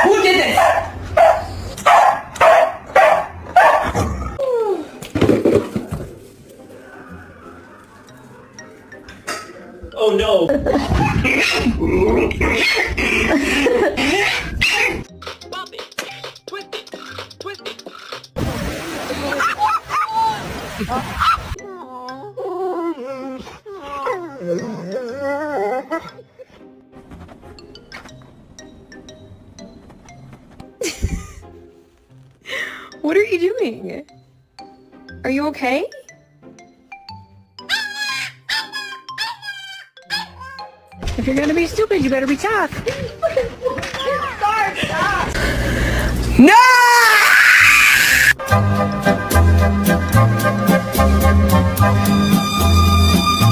Who did this? Oh no. Bop it. Twist it. Twist it. What are you doing? Are you okay? If you're gonna be stupid, you better be tough. No!